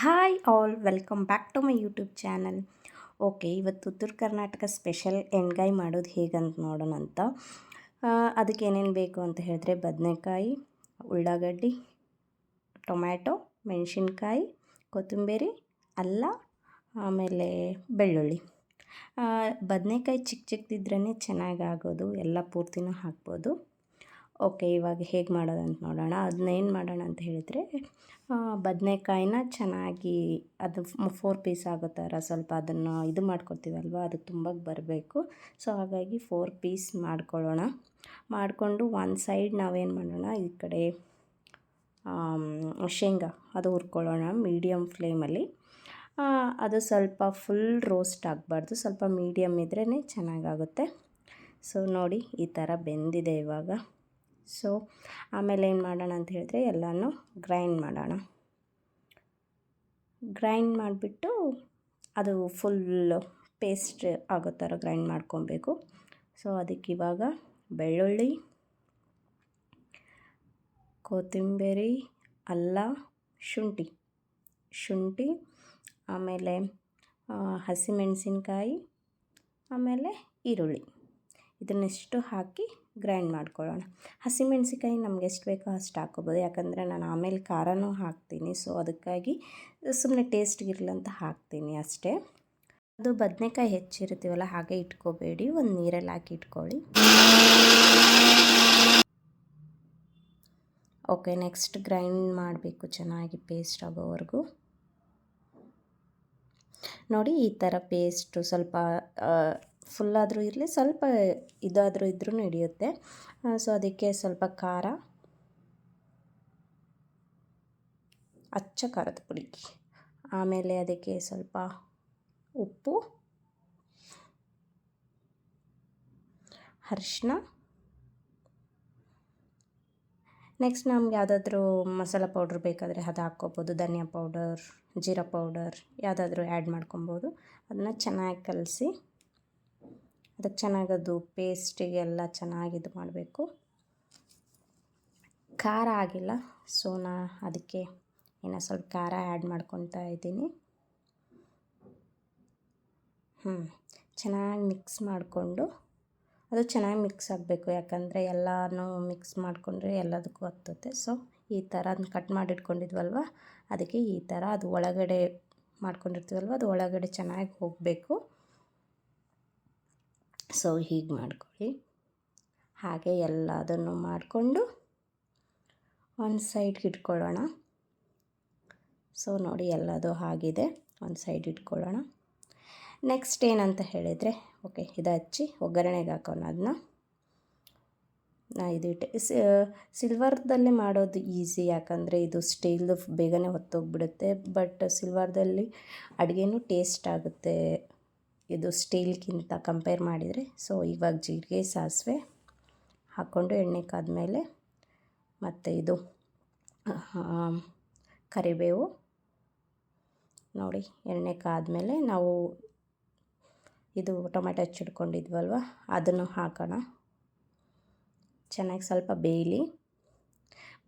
Hi all welcome back to my YouTube channel. Okay, ಇವತ್ತು Uttara Karnataka special ಎಣ್ಗಾಯಿ ಮಾಡೋದು ಹೇಗಂತ ನೋಡೋಣ ಅಂತ. ಅದಕ್ಕೆ ಏನೇನು ಬೇಕು ಅಂತ ಹೇಳಿದ್ರೆ ಬದನೆಕಾಯಿ, ಉಳ್ಳಾಗಡ್ಡಿ, ಟೊಮ್ಯಾಟೊ, ಮೆಣಸಿನ್ಕಾಯಿ, ಕೊತ್ತಂಬರಿ, ಅಲ್ಲ, ಆಮೇಲೆ ಬೆಳ್ಳುಳ್ಳಿ. ಬದನೆಕಾಯಿ ಚಿಕ್ಕ ಚಿಕ್ಕದಿದ್ರೇ ಚೆನ್ನಾಗಾಗೋದು, ಎಲ್ಲ ಪೂರ್ತಿನೂ ಹಾಕ್ಬೋದು. ಓಕೆ, ಇವಾಗ ಹೇಗೆ ಮಾಡೋದಂತ ನೋಡೋಣ. ಅದನ್ನೇನು ಮಾಡೋಣ ಅಂತ ಹೇಳಿದರೆ, ಬದನೆಕಾಯಿನ ಚೆನ್ನಾಗಿ ಅದು 4 ಪೀಸ್ ಆಗೋ ಥರ ಸ್ವಲ್ಪ ಅದನ್ನು ಇದು ಮಾಡ್ಕೊತೀವಲ್ವ, ಅದು ತುಂಬಕ್ಕೆ ಬರಬೇಕು. ಸೊ ಹಾಗಾಗಿ 4 ಪೀಸ್ ಮಾಡ್ಕೊಳ್ಳೋಣ. ಮಾಡಿಕೊಂಡು ಒಂದು ಸೈಡ್ ನಾವೇನು ಮಾಡೋಣ, ಈ ಕಡೆ ಶೇಂಗಾ ಅದು ಹುರ್ಕೊಳ್ಳೋಣ ಮೀಡಿಯಮ್ ಫ್ಲೇಮಲ್ಲಿ. ಅದು ಸ್ವಲ್ಪ ಫುಲ್ ರೋಸ್ಟ್ ಆಗಬಾರ್ದು, ಸ್ವಲ್ಪ ಮೀಡಿಯಮ್ ಇದ್ರೇ ಚೆನ್ನಾಗಾಗುತ್ತೆ. ಸೊ ನೋಡಿ, ಈ ಥರ ಬೆಂದಿದೆ ಇವಾಗ. ಸೊ ಆಮೇಲೆ ಏನು ಮಾಡೋಣ ಅಂತ ಹೇಳಿದ್ರೆ, ಎಲ್ಲನೂ ಗ್ರೈಂಡ್ ಮಾಡೋಣ. ಗ್ರೈಂಡ್ ಮಾಡಿಬಿಟ್ಟು ಅದು ಫುಲ್ ಪೇಸ್ಟ್ ಆಗೋ ಥರ ಗ್ರೈಂಡ್ ಮಾಡ್ಕೊಬೇಕು. ಸೊ ಅದಕ್ಕಿವಾಗ ಬೆಳ್ಳುಳ್ಳಿ, ಕೊತ್ತಂಬರಿ, ಅಲ್ಲ, ಶುಂಠಿ, ಆಮೇಲೆ ಹಸಿಮೆಣಸಿನ್ಕಾಯಿ, ಆಮೇಲೆ ಈರುಳ್ಳಿ, ಇದನ್ನೆಷ್ಟು ಹಾಕಿ ಗ್ರೈಂಡ್ ಮಾಡ್ಕೊಳ್ಳೋಣ. ಹಸಿಮೆಣಸಿನ್ಕಾಯಿ ನಮ್ಗೆ ಎಷ್ಟು ಬೇಕೋ ಅಷ್ಟು ಹಾಕ್ಕೊಬೋದು, ಯಾಕಂದರೆ ನಾನು ಆಮೇಲೆ ಖಾರನೂ ಹಾಕ್ತೀನಿ. ಸೊ ಅದಕ್ಕಾಗಿ ಸುಮ್ಮನೆ ಟೇಸ್ಟ್ಗಿರಲಿ ಅಂತ ಹಾಕ್ತೀನಿ ಅಷ್ಟೇ. ಅದು ಬದನೆಕಾಯಿ ಹೆಚ್ಚಿರ್ತೀವಲ್ಲ, ಹಾಗೆ ಇಟ್ಕೋಬೇಡಿ, ಒಂದು ನೀರಲ್ಲಿ ಹಾಕಿ ಇಟ್ಕೊಳ್ಳಿ. ಓಕೆ, ನೆಕ್ಸ್ಟ್ ಗ್ರೈಂಡ್ ಮಾಡಬೇಕು ಚೆನ್ನಾಗಿ ಪೇಸ್ಟ್ ಆಗೋವರೆಗೂ. ನೋಡಿ, ಈ ಥರ ಪೇಸ್ಟು ಸ್ವಲ್ಪ ಫುಲ್ಲಾದರೂ ಇರಲಿ, ಸ್ವಲ್ಪ ಇದಾದರೂ ಇದ್ರೂ ಹಿಡಿಯುತ್ತೆ. ಸೊ ಅದಕ್ಕೆ ಸ್ವಲ್ಪ ಖಾರ, ಅಚ್ಚ ಖಾರದ ಪುಡಿ, ಆಮೇಲೆ ಅದಕ್ಕೆ ಸ್ವಲ್ಪ ಉಪ್ಪು, ಅರಿಶಿನ. ನೆಕ್ಸ್ಟ್ ನಮ್ಗೆ ಯಾವುದಾದ್ರೂ ಮಸಾಲ ಪೌಡ್ರ್ ಬೇಕಾದರೆ ಅದು ಹಾಕ್ಕೋಬೋದು. ಧನಿಯಾ ಪೌಡರ್, ಜೀರಾ ಪೌಡರ್ ಯಾವುದಾದ್ರೂ ಆ್ಯಡ್ ಮಾಡ್ಕೊಬೋದು. ಅದನ್ನು ಚೆನ್ನಾಗಿ ಕಲಸಿ ಅದಕ್ಕೆ ಚೆನ್ನಾಗದು ಪೇಸ್ಟಿಗೆಲ್ಲ ಚೆನ್ನಾಗಿ ಇದು ಮಾಡಬೇಕು. ಖಾರ ಆಗಿಲ್ಲ, ಸೊ ಅದಕ್ಕೆ ಇನ್ನೂ ಸ್ವಲ್ಪ ಖಾರ ಆ್ಯಡ್ ಮಾಡ್ಕೊತಾ ಇದ್ದೀನಿ. ಚೆನ್ನಾಗಿ ಮಿಕ್ಸ್ ಮಾಡಿಕೊಂಡು, ಅದು ಚೆನ್ನಾಗಿ ಮಿಕ್ಸ್ ಆಗಬೇಕು, ಯಾಕಂದರೆ ಎಲ್ಲನೂ ಮಿಕ್ಸ್ ಮಾಡಿಕೊಂಡ್ರೆ ಎಲ್ಲದಕ್ಕೂ ಹತ್ತುತ್ತೆ. ಸೊ ಈ ಥರ ಅದನ್ನ ಕಟ್ ಮಾಡಿಟ್ಕೊಂಡಿದ್ವಲ್ವ, ಅದಕ್ಕೆ ಈ ಥರ ಅದು ಒಳಗಡೆ ಮಾಡ್ಕೊಂಡಿರ್ತೀವಲ್ವ, ಅದು ಒಳಗಡೆ ಚೆನ್ನಾಗಿ ಹೋಗಬೇಕು. ಸೊ ಹೀಗೆ ಮಾಡ್ಕೊಳ್ಳಿ. ಹಾಗೆ ಎಲ್ಲದನ್ನು ಮಾಡಿಕೊಂಡು ಒಂದು ಸೈಡ್ಗೆ ಇಟ್ಕೊಳ್ಳೋಣ. ಸೊ ನೋಡಿ, ಎಲ್ಲದು ಆಗಿದೆ, ಒಂದು ಸೈಡ್ ಇಟ್ಕೊಳ್ಳೋಣ. ನೆಕ್ಸ್ಟ್ ಏನಂತ ಹೇಳಿದರೆ, ಓಕೆ, ಇದು ಹಚ್ಚಿ ಒಗ್ಗರಣೆಗೆ ಹಾಕೋಣ. ಅದನ್ನ ಇದು ಇಟ್ಟೆ. ಸಿಲ್ವರ್ದಲ್ಲೇ ಮಾಡೋದು ಈಸಿ, ಯಾಕಂದರೆ ಇದು ಸ್ಟೀಲ್ದು ಬೇಗನೆ ಹೊತ್ತೋಗ್ಬಿಡುತ್ತೆ. ಬಟ್ ಸಿಲ್ವರ್ದಲ್ಲಿ ಅಡುಗೆನೂ ಟೇಸ್ಟ್ ಆಗುತ್ತೆ, ಇದು ಸ್ಟೀಲ್ಗಿಂತ ಕಂಪೇರ್ ಮಾಡಿದರೆ. ಸೊ ಇವಾಗ ಜೀರಿಗೆ, ಸಾಸಿವೆ ಹಾಕ್ಕೊಂಡು ಎಣ್ಣೆ ಕಾದ್ಮೇಲೆ ಮತ್ತು ಇದು ಕರಿಬೇವು, ನೋಡಿ ಎಣ್ಣೆ ಕಾದ್ಮೇಲೆ ನಾವು ಇದು ಟೊಮೆಟೊ ಹಚ್ಚಿಟ್ಕೊಂಡಿದ್ವಲ್ವ, ಅದನ್ನು ಹಾಕೋಣ. ಚೆನ್ನಾಗಿ ಸ್ವಲ್ಪ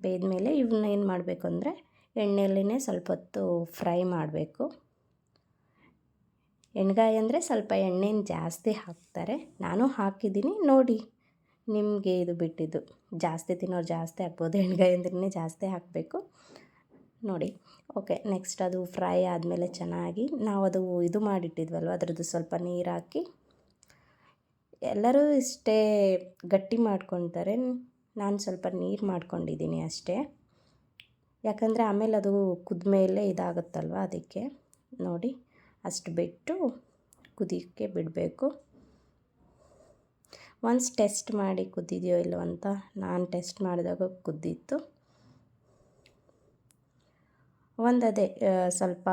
ಬೇಯ್ದಮೇಲೆ ಇವನ್ನ ಏನು ಮಾಡಬೇಕು ಅಂದರೆ, ಎಣ್ಣೆಯಲ್ಲೇ ಸ್ವಲ್ಪ ಹೊತ್ತು ಫ್ರೈ ಮಾಡಬೇಕು. ಎಣ್ಗಾಯಿ ಅಂದರೆ ಸ್ವಲ್ಪ ಎಣ್ಣೆನ ಜಾಸ್ತಿ ಹಾಕ್ತಾರೆ, ನಾನು ಹಾಕಿದ್ದೀನಿ. ನೋಡಿ, ನಿಮಗೆ ಇದು ಬಿಟ್ಟಿದ್ದು, ಜಾಸ್ತಿ ತಿನ್ನೋರು ಜಾಸ್ತಿ ಹಾಕ್ಬೋದು, ಎಣ್ಗಾಯಿ ಅಂದ್ರೇ ಜಾಸ್ತಿ ಹಾಕಬೇಕು ನೋಡಿ. ಓಕೆ, ನೆಕ್ಸ್ಟ್ ಅದು ಫ್ರೈ ಆದಮೇಲೆ ಚೆನ್ನಾಗಿ ನಾವು ಅದು ಇದು ಮಾಡಿಟ್ಟಿದ್ವಲ್ವ, ಅದರದ್ದು ಸ್ವಲ್ಪ ನೀರು ಹಾಕಿ, ಎಲ್ಲರೂ ಇಷ್ಟೇ ಗಟ್ಟಿ ಮಾಡ್ಕೊತಾರೆ, ನಾನು ಸ್ವಲ್ಪ ನೀರು ಮಾಡ್ಕೊಂಡಿದ್ದೀನಿ ಅಷ್ಟೇ. ಯಾಕಂದರೆ ಆಮೇಲೆ ಅದು ಕುದ್ಮೇಲೆ ಇದಾಗುತ್ತಲ್ವ, ಅದಕ್ಕೆ ನೋಡಿ ಅಷ್ಟು ಬಿಟ್ಟು ಕುದಿಯೋಕ್ಕೆ ಬಿಡಬೇಕು. ಒನ್ಸ್ ಟೆಸ್ಟ್ ಮಾಡಿ ಕುದ್ದಿದೆಯೋ ಇಲ್ಲೋ ಅಂತ. ನಾನು ಟೆಸ್ಟ್ ಮಾಡಿದಾಗ ಕುದ್ದಿತ್ತು. ಅದೇ ಸ್ವಲ್ಪ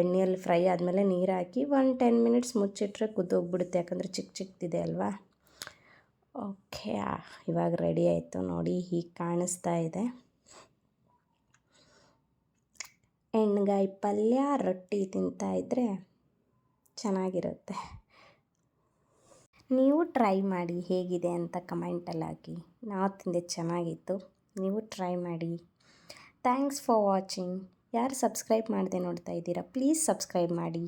ಎಣ್ಣೆಯಲ್ಲಿ ಫ್ರೈ ಆದಮೇಲೆ ನೀರು ಹಾಕಿ 10 ಮಿನಿಟ್ಸ್ ಮುಚ್ಚಿಟ್ರೆ ಕುದ್ದೋಗ್ಬಿಡುತ್ತೆ, ಯಾಕಂದರೆ ಚಿಕ್ಕದಿದೆ ಅಲ್ವಾ. ಓಕೆ, ಇವಾಗ ರೆಡಿ ಆಯಿತು ನೋಡಿ, ಹೀಗೆ ಕಾಣಿಸ್ತಾ ಇದೆ. ಎಣ್ಗಾಯಿ ಪಲ್ಯ ರೊಟ್ಟಿ ತಿಂತಾಯಿದ್ರೆ ಚೆನ್ನಾಗಿರುತ್ತೆ. ನೀವು ಟ್ರೈ ಮಾಡಿ, ಹೇಗಿದೆ ಅಂತ ಕಮೆಂಟಲ್ಲಿ ಹಾಕಿ. ನಾವು ತಿಂದೆ ಚೆನ್ನಾಗಿತ್ತು, ನೀವು ಟ್ರೈ ಮಾಡಿ. Thanks for watching. ಯಾರು ಸಬ್ಸ್ಕ್ರೈಬ್ ಮಾಡದೆ ನೋಡ್ತಾ ಇದ್ದೀರಾ ಪ್ಲೀಸ್ ಸಬ್ಸ್ಕ್ರೈಬ್ ಮಾಡಿ.